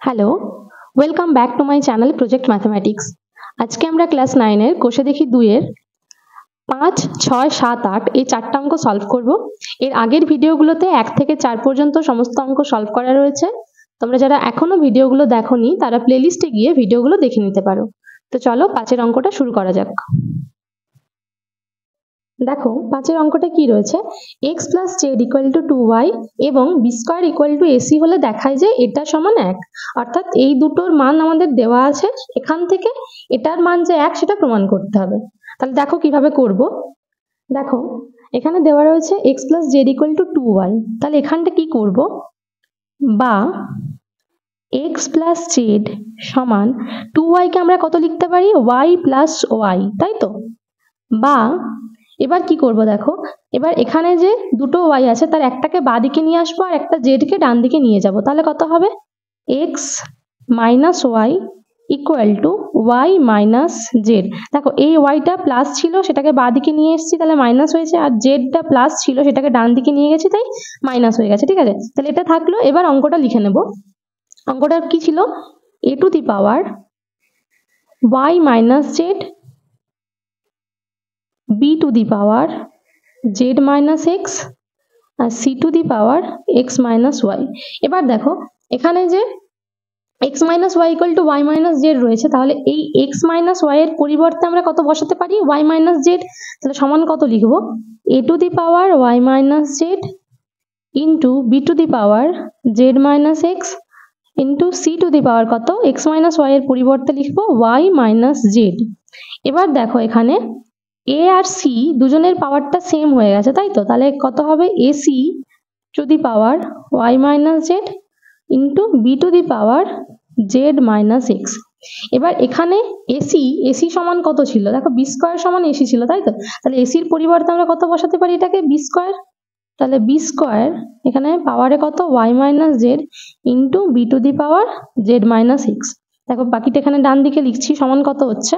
Hello, welcome back to my channel project mathematics. আজকে আমরা class 9 এর কোষে দেখি 2 এর 5, 6, 7, 8 এই চারটা অঙ্ক সলভ করব। এর আগের ভিডিওগুলোতে 1 থেকে 4 পর্যন্ত সমস্ত অঙ্ক সলভ করা রয়েছে। তোমরা যারা এখনো ভিডিওগুলো দেখোনি তারা প্লেলিস্টে গিয়ে ভিডিওগুলো দেখে নিতে পারো। তো চলো 5 এর অঙ্কটা শুরু করা যাক। দেখো 5 এর অঙ্কটা কি রয়েছে, x plus z equal to 2y এবং b square equal to ac হলে দেখায় যে এটা সমান 1। অর্থাৎ এই দুটোর মান আমাদের দেওয়া আছে, এখান থেকে এটার মান যে 1 সেটা প্রমাণ করতে হবে। তাহলে দেখো কিভাবে করব। দেখো এখানে দেওয়া রয়েছে x plus z equal to 2y, তাহলে এখানটা কি করব, বা x plus z সমান 2y কে আমরা কত লিখতে পারি, y plus y, তাই তো। বা এবার কি করব, দেখো এবার এখানে যে দুটো y আছে তার একটাকে বাঁ দিকে নিয়ে আসবো আর একটা z কে ডান দিকে নিয়ে যাব। তাহলে কত হবে, x minus y equal to y minus z। দেখো এই yটা প্লাস ছিল সেটাকে বাঁ দিকে নিয়ে এসেছি তাহলে মাইনাস হয়েছে, আর zটা প্লাস ছিল সেটাকে ডান দিকে নিয়ে গেছি তাই মাইনাস হয়ে গেছে। ঠিক আছে, তাহলে এটা থাকলো। এবার অঙ্কটা লিখে নেব। অঙ্কটা কি ছিল, a to the power y minus z b to the power z minus x R c to the power x minus y। এবার দেখো এখানে যে x minus y equal to y minus z রয়েছে, তাহলে এই x minus y এর পরিবর্তে আমরা কত বসাতে পারি, y minus z। তাহলে সমান কত লিখব, a to the power y minus z into b to the power z minus x into c to the power কত, x minus y এর পরিবর্তে লিখব y minus z। এবার দেখো এখানে a আর c দুজনের পাওয়ারটা সেম হয়ে গেছে, তাই তো। তাহলে কত হবে, ac to the power y minus z into b to the power z minus x. এবার এখানে এসি সমান কত ছিল, দেখো বি স্কোয়ার সমান এসি ছিল, তাই তো। তাহলে এসির পরিবর্তে আমরা কত বসাতে পারি, এটাকে বি স্কোয়ার। তাহলে বি স্কোয়ার এখানে পাওয়ারে কত, y minus z into b to the power z minus x. দেখো বাকিটা এখানে ডান দিকে লিখছি, সমান কত হচ্ছে,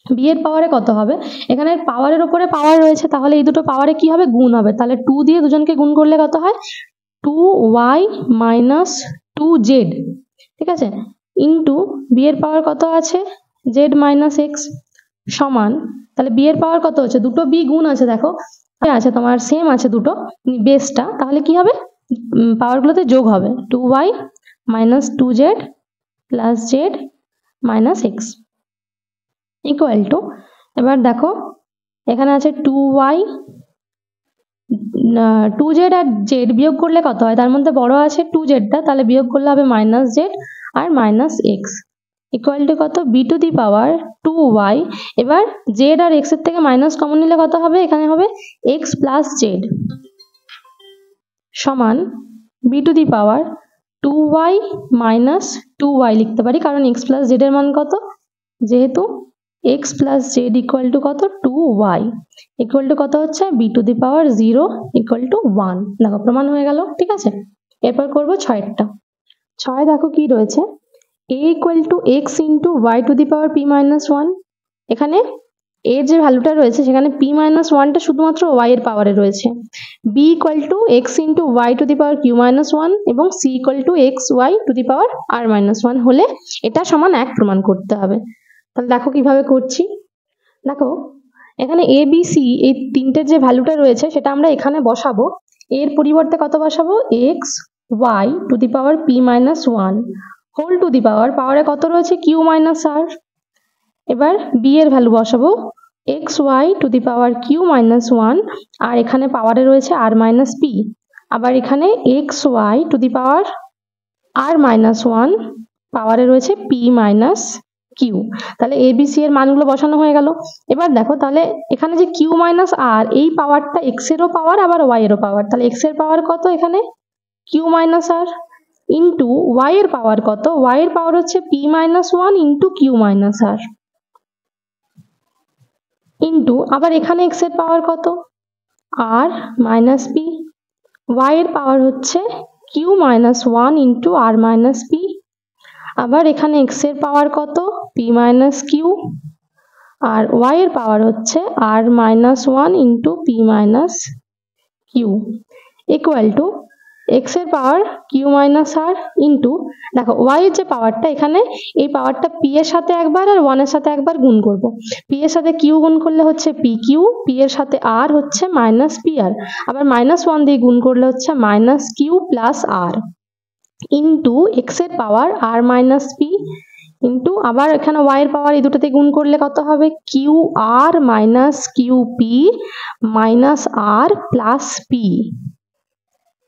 বি এর পাওয়ারে কত হবে, এখানে পাওয়ারের উপরে পাওয়ার রয়েছে তাহলে এই দুটো পাওয়ারে কি হবে, গুণ হবে। তাহলে 2 দিয়ে দুজনকে গুণ করলে কত হয়, 2y মাইনাস 2z। ঠিক আছে, ইন্টু বি এর পাওয়ার কত আছে, z মাইনাস এক্স সমান, তাহলে বি এর পাওয়ার কত হচ্ছে, দুটো বি গুণ আছে, দেখো আছে তোমার সেম আছে দুটো বেসটা, তাহলে কি হবে, পাওয়ারগুলোতে যোগ হবে, 2y minus 2z plus z minus x equal two, এবার দেখো এখানে আছে 2y 2z আর z বিয়োগ করলে কত হয়, তার মধ্যে বড় আছে 2zটা, তাহলে বিয়োগ করলে হবে মাইনাস z আর মাইনাস এক্স ইকুয়াল টু কত, b to the power 2y। এবার z আর x এর থেকে মাইনাস কমন নিলে কত হবে, এখানে হবে x প্লাস z সমান b to the power 2y minus 2y লিখতে পারি, কারণ x প্লাস z এর মান কত, যেহেতু x plus z equal to কত, 2y ইকুয়াল টু কত হচ্ছে, b to the power 0 equal to 1। দেখো প্রমাণ হয়ে গেল। ঠিক আছে, এরপর করবো 6এরটা। 6 দেখো কি রয়েছে, a equal to x into Y to the power p minus 1। এখানে এর যে ভ্যালুটা রয়েছে সেখানে পি মাইনাস 1টা শুধুমাত্র ওয়াই এর পাওয়ারে রয়েছে, b equal to x into Y to the power q minus 1 এবং c equal to x y to the power r minus 1 হলে এটা সমান 1 প্রমাণ করতে হবে। তাহলে দেখো কিভাবে করছি। দেখো এখানে এ বি সি এই তিনটের যে ভ্যালুটা রয়েছে সেটা আমরা এখানে বসাবো। এর পরিবর্তে কত বসাবো, x y to the power p minus 1 whole to the power, পাওয়ারে কত রয়েছে, কিউ মাইনাস আর। এবার বি এর ভ্যালু বসাবো, x y to the power q minus 1 আর এখানে পাওয়ারে রয়েছে আর মাইনাস পি। আবার এখানে x y to the power r minus 1 পাওয়ারে রয়েছে পি মাইনাস কিউ। তাহলে এ বি সি এর মানগুলো বসানো হয়ে গেল। এবার দেখো তাহলে এখানে যে কিউ মাইনাস আর এই পাওয়ারটা এক্স এরও পাওয়ার আবার ওয়াই এরও পাওয়ার, তাহলে এক্স এর পাওয়ার কত, এখানে q minus r into y এর পাওয়ার কত, ওয়াই এর পাওয়ার হচ্ছে p minus 1 into q minus r into আবার এখানে এক্স এর পাওয়ার কত, আর মাইনাস পি, ওয়াই এর পাওয়ার হচ্ছে q minus 1 into r minus p, আবার এখানে x এর পাওয়ার কত, p মাইনাস কিউ আর y এর পাওয়ার হচ্ছে r minus 1 into p minus q equal to, x এর power q minus r into, দেখো ওয়াই এর যে পাওয়ারটা, এখানে এই পাওয়ারটা পি এর সাথে একবার আর ওয়ান এর সাথে একবার গুণ করব। পি এর সাথে কিউ গুণ করলে হচ্ছে পি কিউ, পি এর সাথে আর হচ্ছে মাইনাস পি আর, আবার মাইনাস ওয়ান দিয়ে গুণ করলে হচ্ছে মাইনাস কিউ প্লাস আর ইন্টু এক্স এর পাওয়ার আর মাইনাস পি ইন্টু, আবার এখানে ওয়াই এর পাওয়ার এই দুটোতে গুণ করলে কত হবে, q r minus q p minus r plus p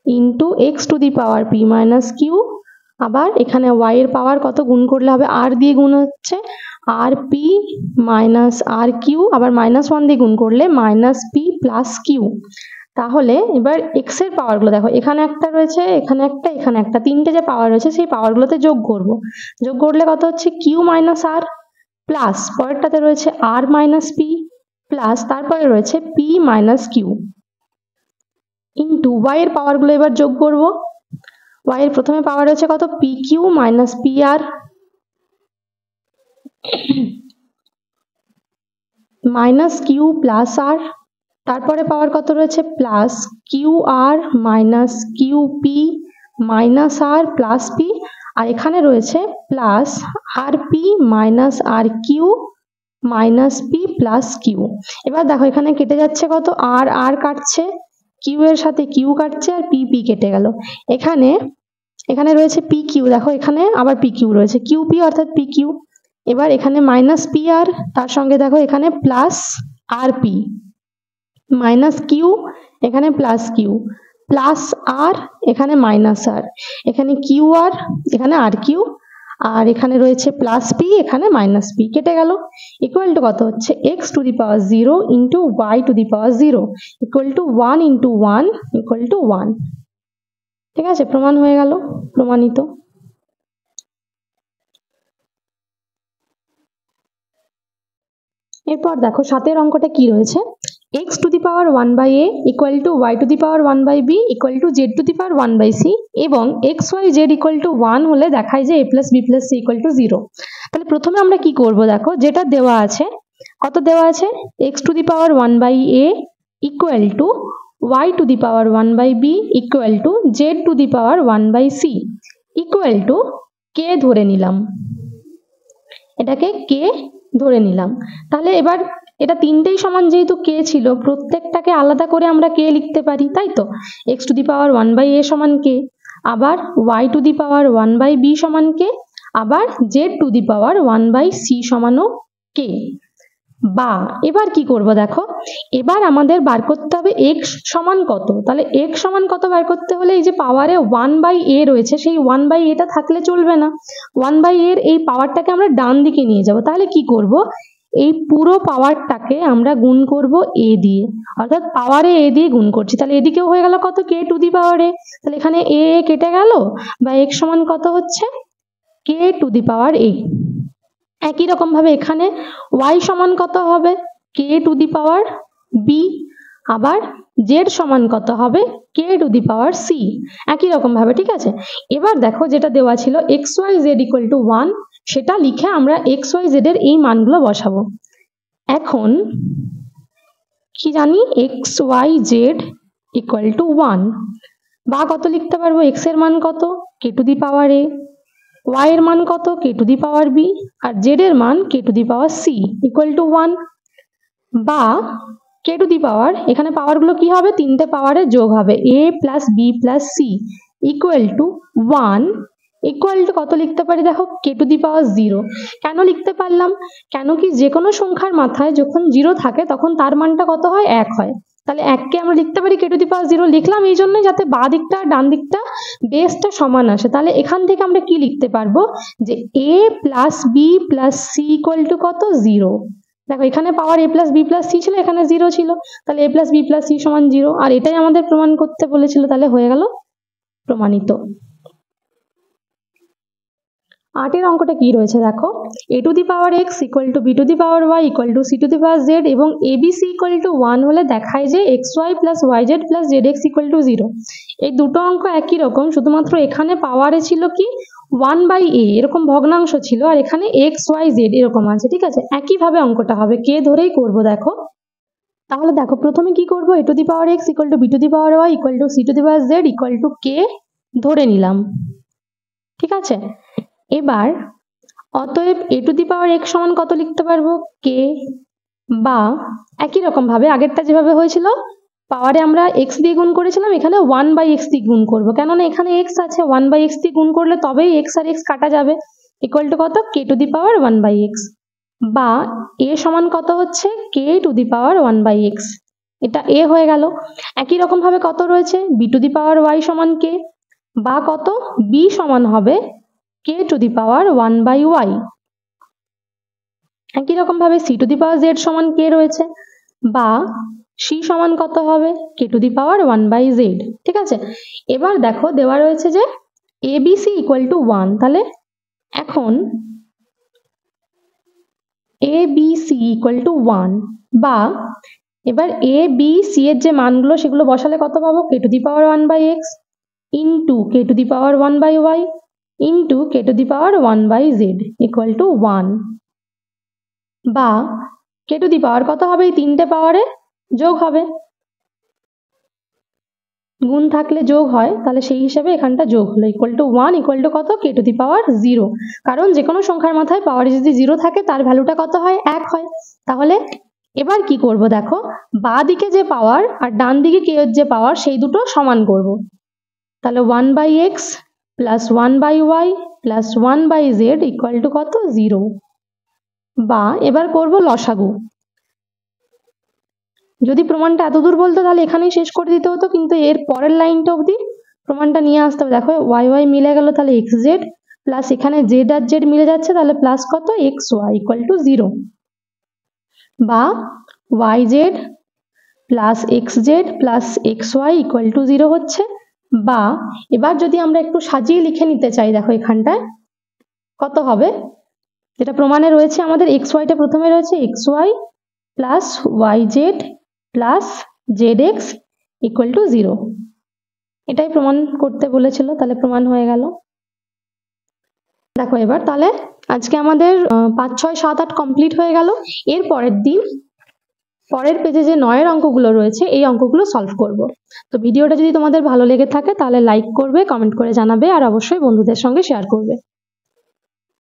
into x to the power p minus q, আবার এখানে ওয়াই এর পাওয়ার কত গুণ করলে হবে, আর দিয়ে গুণ হচ্ছে আর পি মাইনাস আর কিউ, আবার মাইনাস ওয়ান দিয়ে গুণ করলে মাইনাস পি প্লাস কিউ। তাহলে এবার এক্স এর পাওয়ারগুলো দেখো, এখানে একটা রয়েছে, এখানে একটা, এখানে একটা, তিনটে যে পাওয়ার রয়েছে সেই পাওয়ারগুলোতে যোগ করব। যোগ করলে কত হচ্ছে, কিউ মাইনাস আর প্লাস পরেরটাতে রয়েছে আর মাইনাস পি প্লাস তারপরে রয়েছে p minus q into y এর পাওয়ারগুলো এবার যোগ করব। ওয়াই এর প্রথমে পাওয়ার রয়েছে কত, p q minus p r minus q plus r, তারপরে পাওয়ার কত রয়েছে, plus q r minus q p minus r plus p, আর এখানে রয়েছে plus r p minus r q minus p plus q. এবার দেখো এখানে কেটে যাচ্ছে কত, আর আর কাটছে, কিউ এর সাথে কিউ কাটছে, আর পি পি কেটে গেল। এখানে এখানে রয়েছে পি কিউ, দেখো এখানে আবার পি কিউ রয়েছে, কিউ পি অর্থাৎ পি কিউ। এবার এখানে মাইনাস পি আর, তার সঙ্গে দেখো এখানে plus r p minus Q, এখানে প্লাস কিউ প্লাস আর, এখানে মাইনাস আর, এখানে কিউ আর, এখানে আর কিউ, আর এখানে রয়েছে প্লাস পি, এখানে মাইনাস পি, কেটে গেল। ইকুয়াল টু কত হচ্ছে, X to the power 0 into Y to the power 0 equal to 1 into 1 equal to 1। ঠিক আছে, প্রমাণ হয়ে গেল, প্রমাণিত। এরপর দেখো সাতের অঙ্কটা কি রয়েছে, x to the power 1 by a equal to y to the power 1 by b equal to z to the power 1 by c এবং x y z equal to 1 হলে দেখায় যে a plus b plus c equal to 0। তাহলে প্রথমে আমরা কি করব, দেখো যেটা দেওয়া আছে, কত দেওয়া আছে, x to the power 1 by a equal to y to the power 1 by b equal to z to the power 1 by c equal to k ধরে নিলাম, এটাকে k ধরে নিলাম। তাহলে এবার এটা তিনটেই সমান যেহেতু কে ছিল, প্রত্যেকটাকে আলাদা করে আমরা কে লিখতে পারি, তাই তো। X to the power 1 by a সমান কে, আবার y to the power 1 by b সমান কে, আবার z to the power 1 by c সমানও কে। বা এবার কি করব, দেখো এবার আমাদের বার করতে হবে এক্স সমান কত। তাহলে এক্স সমান কত বার করতে হলে এই যে পাওয়ারে 1 বাই এ রয়েছে, সেই 1 বাই এটা থাকলে চলবে না, 1 বাই এর এই পাওয়ারটাকে আমরা ডান দিকে নিয়ে যাব। তাহলে কি করব, এই পুরো পাওয়ারটাকে আমরা গুণ করব এ দিয়ে, অর্থাৎ পাওয়ারে এ দিয়ে গুণ করছি। তাহলে এদিকেও হয়ে গেল কত, কে টু দি পাওয়ারে, তাহলে এখানে এ কেটে গেল, বা এক্স সমান কত হচ্ছে, কে টু দি পাওয়ার এ। একই রকম ভাবে এখানে y সমান কত হবে, কে টু দি পাওয়ার বি, আবার z সমান কত হবে, কে টু দি পাওয়ার সি, একই রকম ভাবে। ঠিক আছে, এবার দেখো যেটা দেওয়া ছিল X Y Z equal to 1, সেটা লিখে আমরা এক্স ওয়াই জেড এর এই মানগুলো বসাবো। এখন কি জানি, X Y Z equal to 1, বা কত লিখতে পারবো, এক্স এর মান কত, k to the power A, y এর মান কত, k to the power b, আর z এর মান k to the power c equal to 1। বা কে টু দি পাওয়ার, এখানে পাওয়ারগুলো কি হবে, তিনটে পাওয়ারের যোগ হবে, a plus B plus C equal to 1 equal to কত লিখতে পারি, দেখো কে টু দি পাওয়ার 0। কেন লিখতে পারলাম, কেন কি যে কোনো সংখ্যার মাথায় যখন 0 থাকে তখন তার মানটা কত হয়, 1 হয়। তাহলে 1কে আমরা লিখতে পারি কে টু দি পাওয়ার 0, লিখলাম এই জন্য যাতে বাঁ দিকটা ডান দিকটা বেসটা সমান আসে। তাহলে এখান থেকে আমরা কি লিখতে পারবো, যে a plus B plus C equal to কত, 0। দেখো এখানে power a plus B plus C ছিল, এখানে 0 ছিল, তাহলে a plus B plus C সমান 0, আর এটাই আমাদের প্রমাণ করতে বলেছিল, তাহলে হয়ে গেল প্রমাণিত। 8 অঙ্কটা কি রয়েছে, দেখো a to the power x equal to B to the power y equal to C to the power z এবং abc ইকুয়াল টু 1 হলে দেখায় যে xy plus yz plus zx equal to 0। এই দুটো অঙ্ক একই রকম, শুধুমাত্র এখানে পাওয়ারে ছিল কি 1 বাই a এরকম ভগ্নাংশ ছিল, আর এখানে x y z এরকম আছে। ঠিক আছে, একইভাবে অঙ্কটা হবে, কে ধরেই করব। দেখো তাহলে দেখো প্রথমে কি করব, a to the power x equal two b two the power y equal two c two the power z equal to k ধরে নিলাম, ঠিক আছে। এবার অতএব a to the power x সমান কত লিখতে পারবো, k, বা একই রকম ভাবে আগেরটা যেভাবে হয়েছিল পাওয়ারে আমরা x দিয়ে গুণ করেছিলাম, এখানে 1/x দিয়ে গুণ করব, কেননা এখানে x আছে, 1/x দিয়ে গুণ করলে তবেই x আর x কাটা যাবে, ইকুয়াল টু কত, k two the power 1/x, বা a সমান কত হচ্ছে k two the power 1/x, এটা a হয়ে গেল। একই রকম ভাবে কত রয়েছে, b two the power y সমান k, বা কত, b সমান হবে k two the power 1/y। একই রকম ভাবে c two the power z সমান k রয়েছে, বা c সমান কত হবে, k two the power 1/z, ঠিক আছে। এবার দেখো দেওয়া রয়েছে যে abc ইকুয়াল টু 1, তাহলে এখন abc ইকুয়াল টু 1, বা এবার a b c এর যে মানগুলো সেগুলো বসালে কত পাবো, k two the power 1/x into k two the power 1/y into k two the power 1/z equal to 1, বা k টু দি পাওয়ার কত হবে, এই তিনটে পাওয়ারে যোগ হবে, গুণ থাকলে যোগ হয়, তাহলে সেই হিসাবে এখানটা যোগ হলো, ইকুয়াল টু 1 ইকুয়াল টু কত, k টু দি পাওয়ার 0, কারণ যে কোনো সংখ্যার মাথায় পাওয়ারে যদি 0 থাকে তার ভ্যালুটা কত হয়, 1 হয়। তাহলে এবার কি করব, দেখো বাঁ দিকে যে পাওয়ার আর ডান দিকে k এর যে পাওয়ার সেই দুটো সমান করব, তাহলে 1/x plus 1/y plus 1/z equal to কত, 0, বা এবার করব লসাগু। যদি প্রমাণটা এতদূর বলতো তাহলে এখানেই শেষ করে দিতে হতো, কিন্তু এর পরের লাইনটা অবধি প্রমাণটা নিয়ে আসতে হবে। দেখো y মিলে গেল, তাহলে xz প্লাস এখানে z আর z মিলে যাচ্ছে, তাহলে প্লাস কত, xy ইকুয়াল টু 0, বা yz plus xz plus xy equal to 0 হচ্ছে। বা এবার যদি আমরা একটু সাজিয়ে লিখে নিতে চাই, দেখো এখানটায় কত হবে, যেটা প্রমাণে রয়েছে আমাদের xyটা প্রথমে রয়েছে xy plus yz plus zx equal to 0, এটাই প্রমাণ করতে বলেছিল, তাহলে প্রমাণ হয়ে গেল। দেখো এবার তাহলে আজকে আমাদের 5, 6, 7, 8 কমপ্লিট হয়ে গেল। এর পরের দিন পরের পেজে যে 9 অঙ্কগুলো রয়েছে এই অঙ্কগুলো সলভ করব। তো ভিডিওটা যদি তোমাদের ভালো লেগে থাকে তাহলে লাইক করবে, কমেন্ট করে জানাবে, আর অবশ্যই বন্ধুদের সঙ্গে শেয়ার করবে।